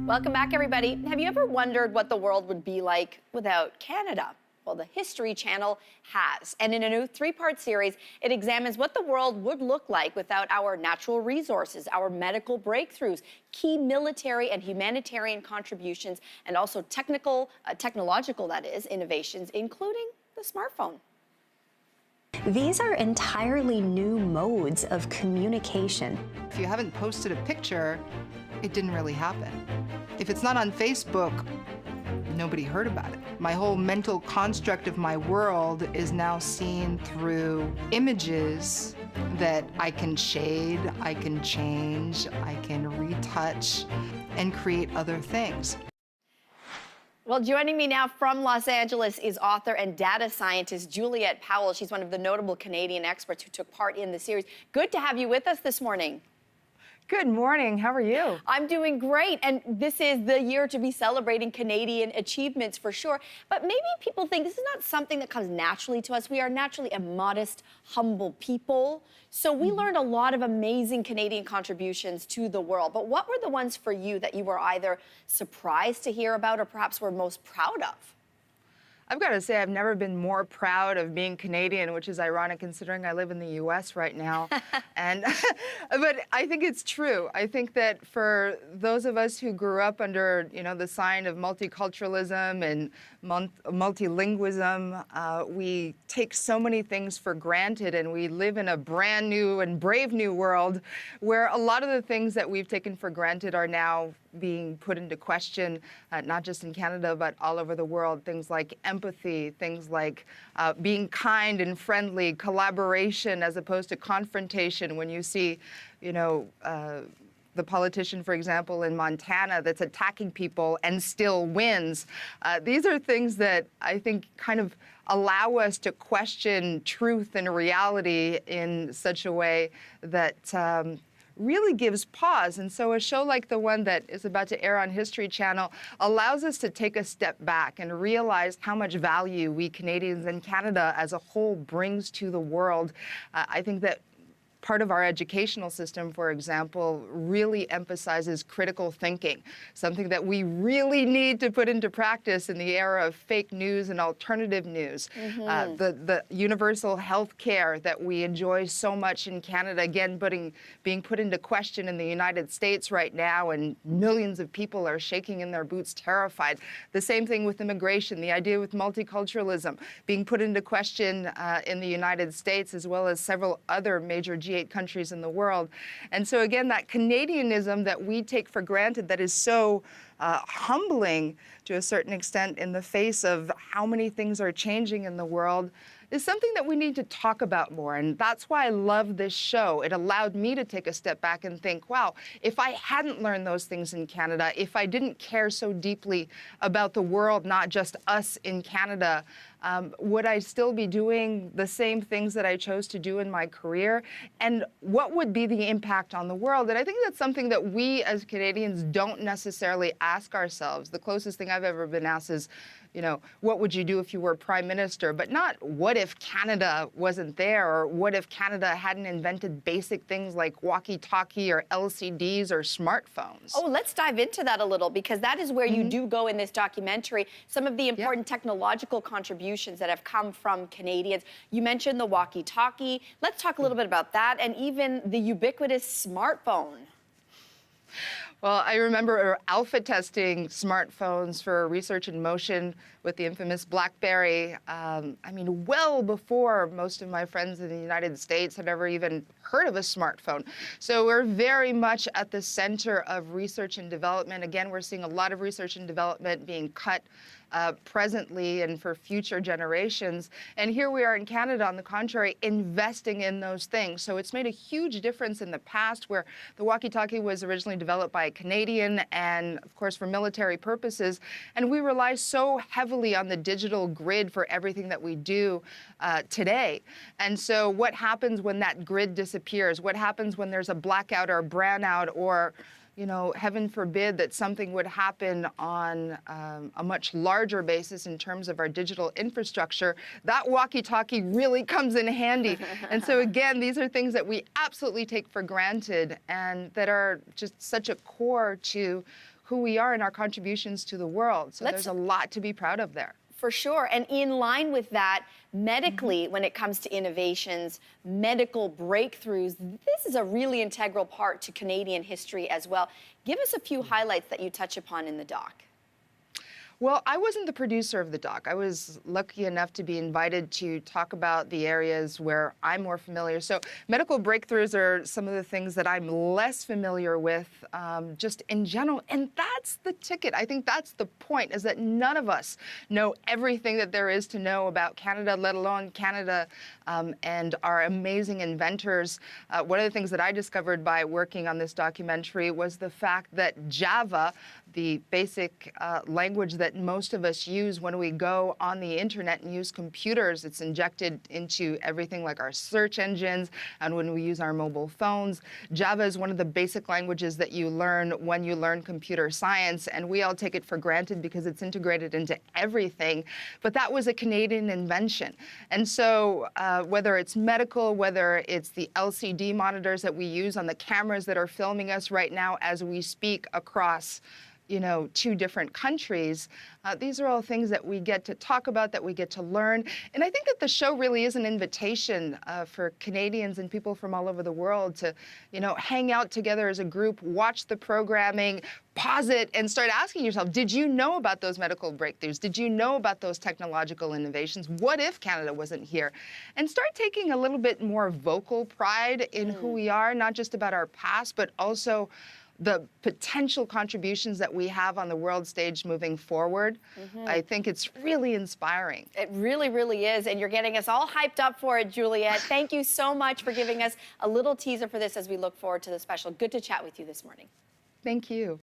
Welcome back, everybody. Have you ever wondered what the world would be like without Canada? Well, the History Channel has. And in a new 3-part series, it examines what the world would look like without our natural resources, our medical breakthroughs, key military and humanitarian contributions, and also technological, that is, innovations, including the smartphone. These are entirely new modes of communication. If you haven't posted a picture, it didn't really happen. If it's not on Facebook, nobody heard about it. My whole mental construct of my world is now seen through images that I can shade, I can change, I can retouch, and create other things. Well, joining me now from Los Angeles is author and data scientist Juliette Powell. She's one of the notable Canadian experts who took part in the series. Good to have you with us this morning. Good morning. How are you? I'm doing great. And this is the year to be celebrating Canadian achievements for sure. But maybe people think this is not something that comes naturally to us. We are naturally a modest, humble people. So we learned a lot of amazing Canadian contributions to the world. But what were the ones for you that you were either surprised to hear about or perhaps were most proud of? I've got to say I've never been more proud of being Canadian, which is ironic considering I live in the U.S. right now. But I think it's true. I think that for those of us who grew up under, the sign of multiculturalism and multilingualism, we take so many things for granted, and we live in a brand new and brave new world where a lot of the things that we've taken for granted are now being put into question, not just in Canada, but all over the world. Things like empathy, things like being kind and friendly, collaboration as opposed to confrontation. When you see, the politician, for example, in Montana that's attacking people and still wins. These are things that I think kind of allow us to question truth and reality in such a way that really gives pause. And so a show like the one that is about to air on History Channel allows us to take a step back and realize how much value we Canadians and Canada as a whole brings to the world. I think that part of our educational system, for example, really emphasizes critical thinking, something that we really need to put into practice in the era of fake news and alternative news. The universal health care that we enjoy so much in Canada, again, being put into question in the United States right now, and millions of people are shaking in their boots, terrified. The same thing with immigration, the idea with multiculturalism being put into question in the United States, as well as several other major G8 countries in the world. And so again, that Canadianism that we take for granted, that is so humbling to a certain extent in the face of how many things are changing in the world, is something that we need to talk about more. And that's why I love this show. It allowed me to take a step back and think, wow, if I hadn't learned those things in Canada, if I didn't care so deeply about the world, not just us in Canada, would I still be doing the same things that I chose to do in my career? And what would be the impact on the world? And I think that's something that we as Canadians don't necessarily ask ourselves. The closest thing I've ever been asked is, what would you do if you were prime minister? But not what if Canada wasn't there, or what if Canada hadn't invented basic things like walkie-talkie or LCDs or smartphones. Oh, let's dive into that a little, because that is where you do go in this documentary. Some of the important technological contributions that have come from Canadians. You mentioned the walkie-talkie. Let's talk a little bit about that, and even the ubiquitous smartphone. Well, I remember alpha testing smartphones for research in motion with the infamous BlackBerry. Well before most of my friends in the United States had ever even heard of a smartphone. So we're very much at the center of research and development. Again, we're seeing a lot of research and development being cut presently and for future generations. And here we are in Canada, on the contrary, investing in those things. So it's made a huge difference in the past, where the walkie-talkie was originally developed by a Canadian and, of course, for military purposes. And we rely so heavily on the digital grid for everything that we do today. And so what happens when that grid disappears? What happens when there's a blackout or a brownout, or heaven forbid that something would happen on a much larger basis in terms of our digital infrastructure? That walkie-talkie really comes in handy. And so again, these are things that we absolutely take for granted and that are just such a core to who we are and our contributions to the world. So there's a lot to be proud of there. For sure. And in line with that, medically, when it comes to innovations, medical breakthroughs, this is a really integral part to Canadian history as well. Give us a few highlights that you touch upon in the doc. Well, I wasn't the producer of the doc. I was lucky enough to be invited to talk about the areas where I'm more familiar. So medical breakthroughs are some of the things that I'm less familiar with, just in general. And that's the ticket. I think that's the point, is that none of us know everything that there is to know about Canada, let alone Canada and our amazing inventors. One of the things that I discovered by working on this documentary was the fact that Java, the basic language that most of us use when we go on the internet and use computers, it's injected into everything like our search engines and when we use our mobile phones. Java is one of the basic languages that you learn when you learn computer science, and we all take it for granted because it's integrated into everything. But that was a Canadian invention. And so whether it's medical, whether it's the LCD monitors that we use on the cameras that are filming us right now as we speak across, you know, 2 different countries. These are all things that we get to talk about, that we get to learn. And I think that the show really is an invitation for Canadians and people from all over the world to, you know, hang out together as a group, watch the programming, pause it, and start asking yourself, did you know about those medical breakthroughs? Did you know about those technological innovations? What if Canada wasn't here? And start taking a little bit more vocal pride in who we are, not just about our past, but also the potential contributions that we have on the world stage moving forward. I think it's really inspiring. It really, really is. And you're getting us all hyped up for it, Juliette. Thank you so much for giving us a little teaser for this as we look forward to the special. Good to chat with you this morning. Thank you.